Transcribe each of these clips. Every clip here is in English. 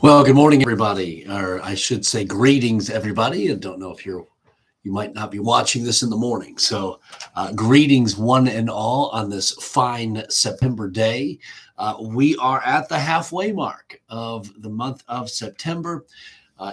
Well, good morning, everybody, or I should say greetings, everybody. I don't know if you might not be watching this in the morning. So, greetings, one and all, on this fine September day. We are at the halfway mark of the month of September.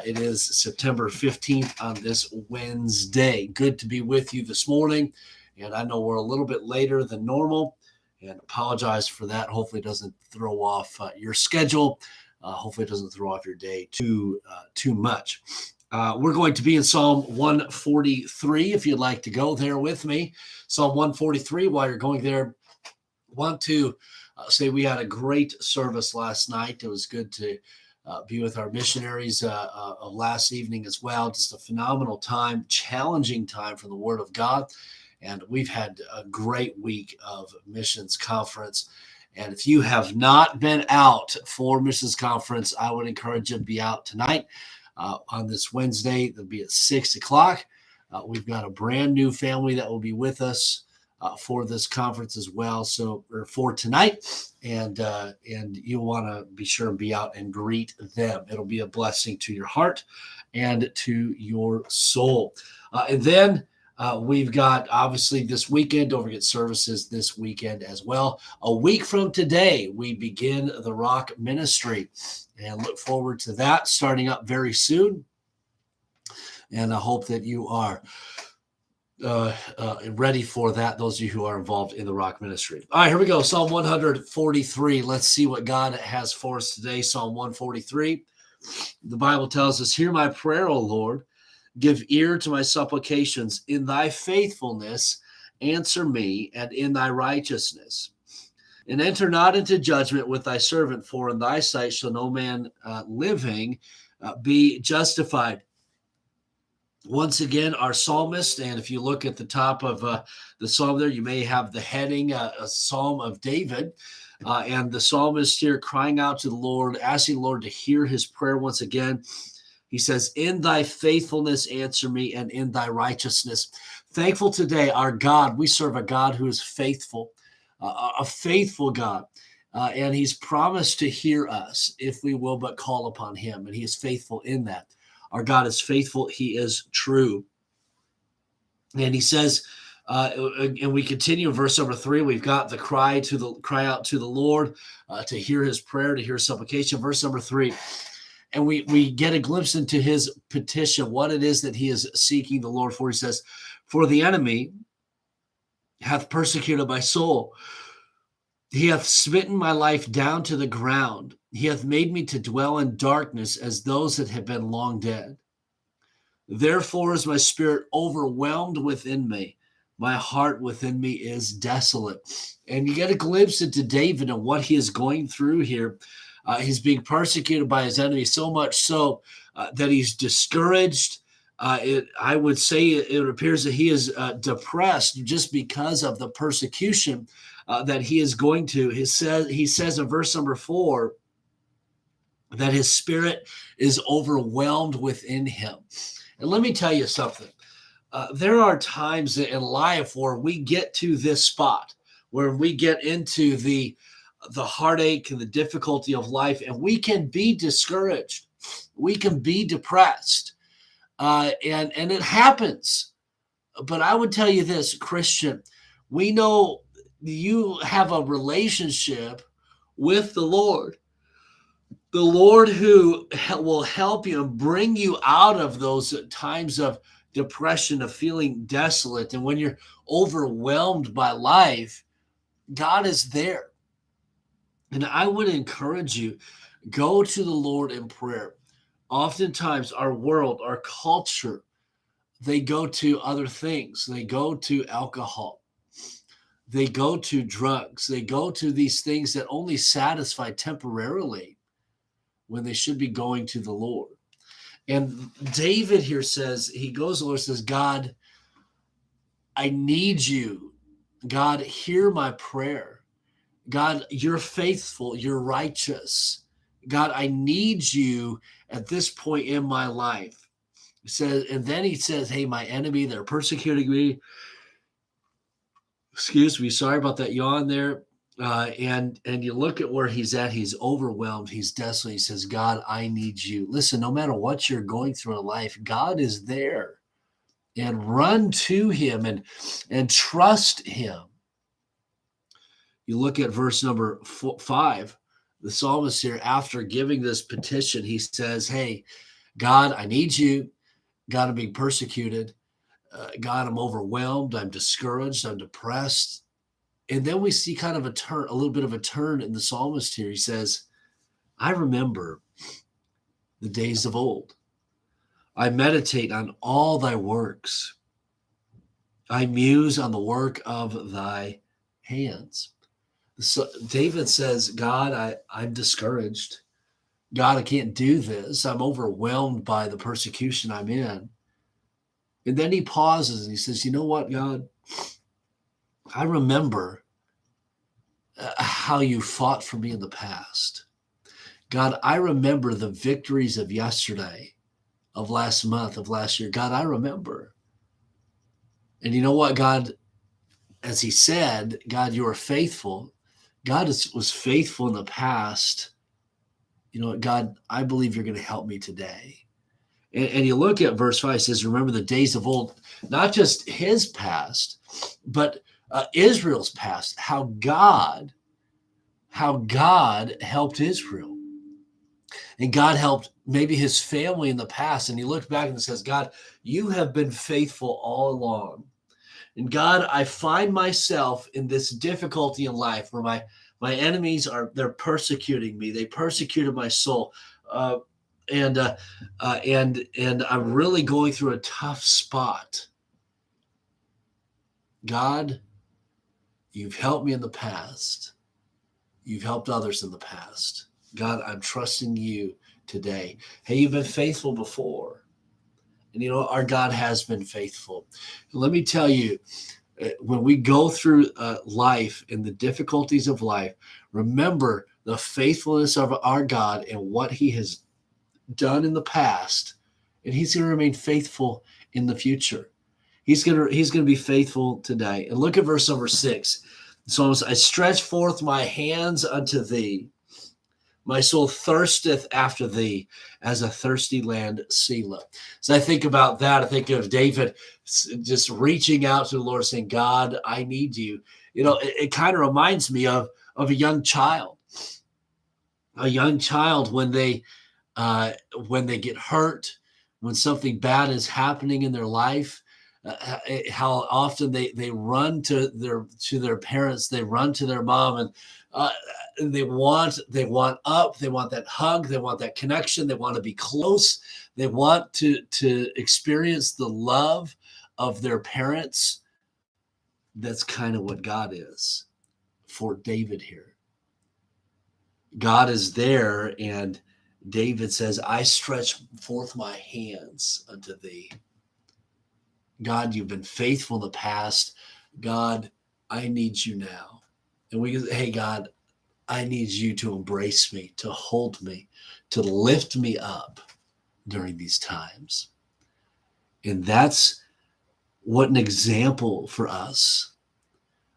It is September 15th on this Wednesday. Good to be with you this morning. And I know we're a little bit later than normal, and apologize for that. Hopefully, it doesn't throw off your schedule. Hopefully, it doesn't throw off your day too much. We're going to be in Psalm 143. If you'd like to go there with me, Psalm 143. While you're going there, want to say we had a great service last night. It was good to be with our missionaries last evening as well. Just a phenomenal time, challenging time for the Word of God. And we've had a great week of missions conference. And if you have not been out for missions conference, I would encourage you to be out tonight on this Wednesday. They'll be at 6 o'clock. We've got a brand new family that will be with us for this conference as well. So, or for tonight, and you'll want to be sure and be out and greet them. It'll be a blessing to your heart and to your soul. And then we've got, obviously, this weekend, don't forget services this weekend as well. A week from today, we begin the Rock Ministry, and look forward to that starting up very soon. And I hope that you are ready for that, those of you who are involved in the Rock Ministry. All right, here we go. Psalm 143. Let's see what God has for us today. Psalm 143. The Bible tells us, "Hear my prayer, O Lord. Give ear to my supplications. In thy faithfulness, answer me, and in thy righteousness. And enter not into judgment with thy servant, for in thy sight shall no man living be justified." Once again, our psalmist, and if you look at the top of the psalm there, you may have the heading, a Psalm of David. And the psalmist here crying out to the Lord, asking the Lord to hear his prayer once again. He says, "In thy faithfulness, answer me, and in thy righteousness." Thankful today, our God. We serve a God who is faithful, a faithful God. And he's promised to hear us if we will but call upon him. And he is faithful in that. Our God is faithful. He is true. And he says, and we continue in verse number 3. We've got the cry out to the Lord to hear his prayer, to hear his supplication. Verse number 3. And we get a glimpse into his petition, what it is that he is seeking the Lord for. He says, "For the enemy hath persecuted my soul. He hath smitten my life down to the ground. He hath made me to dwell in darkness as those that have been long dead. Therefore is my spirit overwhelmed within me. My heart within me is desolate." And you get a glimpse into David and what he is going through here. He's being persecuted by his enemy, so much so that he's discouraged. I would say it appears that he is depressed just because of the persecution that he is going to. He says in verse number 4 that his spirit is overwhelmed within him. And let me tell you something. There are times in life where we get to this spot, where we get into the heartache and the difficulty of life, and we can be discouraged. We can be depressed. And it happens. But I would tell you this, Christian, we know you have a relationship with the Lord who will help you and bring you out of those times of depression, of feeling desolate. And when you're overwhelmed by life, God is there. And I would encourage you, go to the Lord in prayer. Oftentimes, our world, our culture, they go to other things. They go to alcohol. They go to drugs. They go to these things that only satisfy temporarily when they should be going to the Lord. And David here says, he goes to the Lord and says, "God, I need you. God, hear my prayer. God, you're faithful, you're righteous. God, I need you at this point in my life." He says, and then he says, "Hey, my enemy, they're persecuting me." Excuse me, sorry about that yawn there. And you look at where he's at, he's overwhelmed, he's desolate. He says, God, I need you. Listen, no matter what you're going through in life, God is there. And run to him and trust him. You look at verse number 5, the psalmist here, after giving this petition, he says, hey, God, I need you. God, I'm being persecuted. God, I'm overwhelmed. I'm discouraged. I'm depressed. And then we see kind of a little bit of a turn in the psalmist here. He says, I remember the days of old. I meditate on all thy works. I muse on the work of thy hands. So David says, God, I'm discouraged. God, I can't do this. I'm overwhelmed by the persecution I'm in. And then he pauses and he says, you know what, God? I remember how you fought for me in the past. God, I remember the victories of yesterday, of last month, of last year. God, I remember. And you know what, God, as he said, God, you are faithful. God was faithful in the past. You know what, God, I believe you're going to help me today. And you look at verse 5, it says, remember the days of old, not just his past, but Israel's past, how God helped Israel. And God helped maybe his family in the past. And he looked back and says, God, you have been faithful all along. And God, I find myself in this difficulty in life where my enemies they're persecuting me. They persecuted my soul. And I'm really going through a tough spot. God, you've helped me in the past. You've helped others in the past. God, I'm trusting you today. Hey, you've been faithful before. And you know, our God has been faithful. Let me tell you, when we go through life and the difficulties of life, remember the faithfulness of our God and what he has done in the past, and he's going to remain faithful in the future. He's going to be faithful today. And look at verse number 6. So I stretch forth my hands unto thee. My soul thirsteth after thee as a thirsty land, Selah. So I think about that. I think of David just reaching out to the Lord saying, God, I need you. You know, it kind of reminds me of a young child. A young child when they get hurt, when something bad is happening in their life, how often they run to their parents, they run to their mom, and they want that hug, they want that connection, they want to be close, they want to experience the love of their parents. That's kind of what God is for David here. God is there, and David says, I stretch forth my hands unto thee. God, you've been faithful in the past. God, I need you now. And hey, God, I need you to embrace me, to hold me, to lift me up during these times. And that's what an example for us.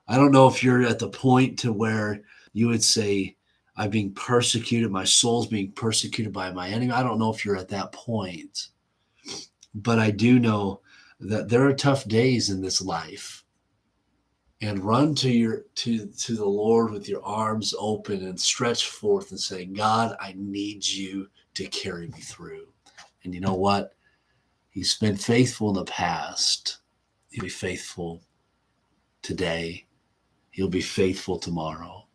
I don't know if you're at the point to where you would say, I'm being persecuted. My soul's being persecuted by my enemy. I don't know if you're at that point, but I do know that there are tough days in this life. And run to the Lord with your arms open and stretch forth and say, God, I need you to carry me through. And you know what? He's been faithful in the past. He'll be faithful today. He'll be faithful tomorrow.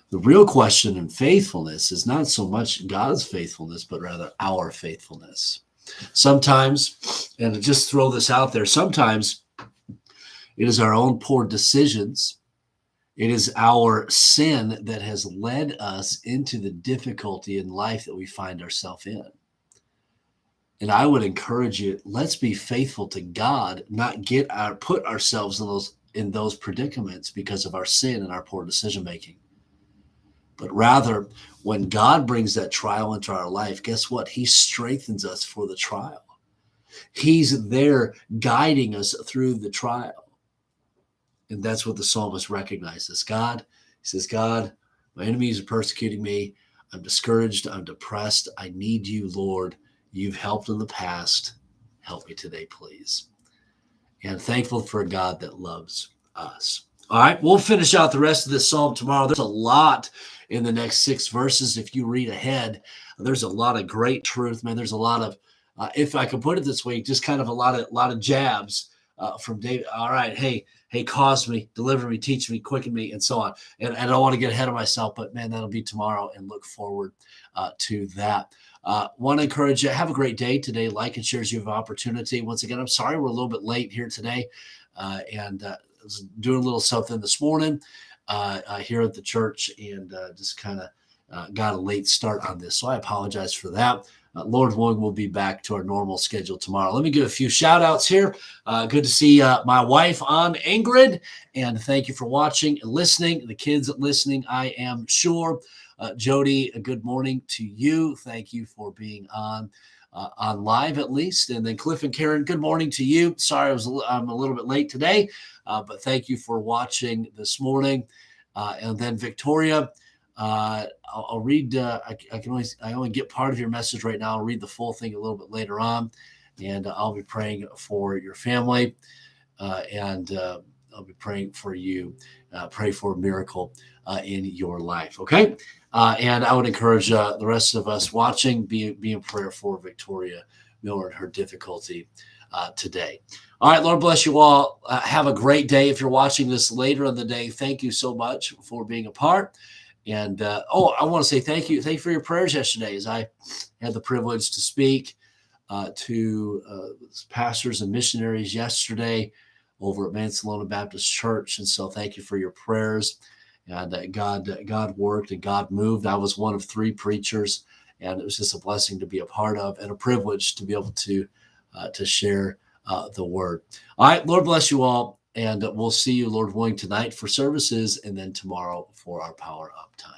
The real question in faithfulness is not so much God's faithfulness, but rather our faithfulness. Sometimes, and to just throw this out there, sometimes it is our own poor decisions. It is our sin that has led us into the difficulty in life that we find ourselves in. And I would encourage you, let's be faithful to God, not put ourselves in those predicaments because of our sin and our poor decision making. But rather, when God brings that trial into our life, guess what? He strengthens us for the trial. He's there guiding us through the trial. And that's what the psalmist recognizes. God says, God, my enemies are persecuting me. I'm discouraged. I'm depressed. I need you, Lord. You've helped in the past. Help me today, please. And thankful for a God that loves us. All right, we'll finish out the rest of this psalm tomorrow. There's a lot in the next 6 verses. If you read ahead, there's a lot of great truth, man. There's a lot of, if I could put it this way, just kind of a lot of jabs from David. All right, hey, cause me, deliver me, teach me, quicken me, and so on. And I don't want to get ahead of myself, but man, that'll be tomorrow, and look forward to that. Want to encourage you, have a great day today. Like and share as you have opportunity. Once again, I'm sorry we're a little bit late here today, and was doing a little something this morning here at the church, and just kind of got a late start on this. So I apologize for that. Lord willing, we'll be back to our normal schedule tomorrow. Let me give a few shout outs here. Good to see my wife on, Ingrid, and thank you for watching and listening. The kids listening, I am sure. Jody, a good morning to you. Thank you for being on live at least. And then Cliff and Karen, good morning to you. Sorry, I'm a little bit late today, but thank you for watching this morning. And then Victoria, I'll read. I only get part of your message right now. I'll read the full thing a little bit later on, and I'll be praying for your family, and I'll be praying for you. Pray for a miracle in your life. Okay. And I would encourage the rest of us watching, be in prayer for Victoria Miller and her difficulty today. All right, Lord bless you all. Have a great day. If you're watching this later in the day, thank you so much for being a part. And I want to say thank you. Thank you for your prayers yesterday, as I had the privilege to speak to pastors and missionaries yesterday over at Mansalona Baptist Church. And so thank you for your prayers. And God worked and God moved. I was one of 3 preachers, and it was just a blessing to be a part of, and a privilege to be able to share the word. All right, Lord bless you all, and we'll see you, Lord willing, tonight for services, and then tomorrow for our Power Up time.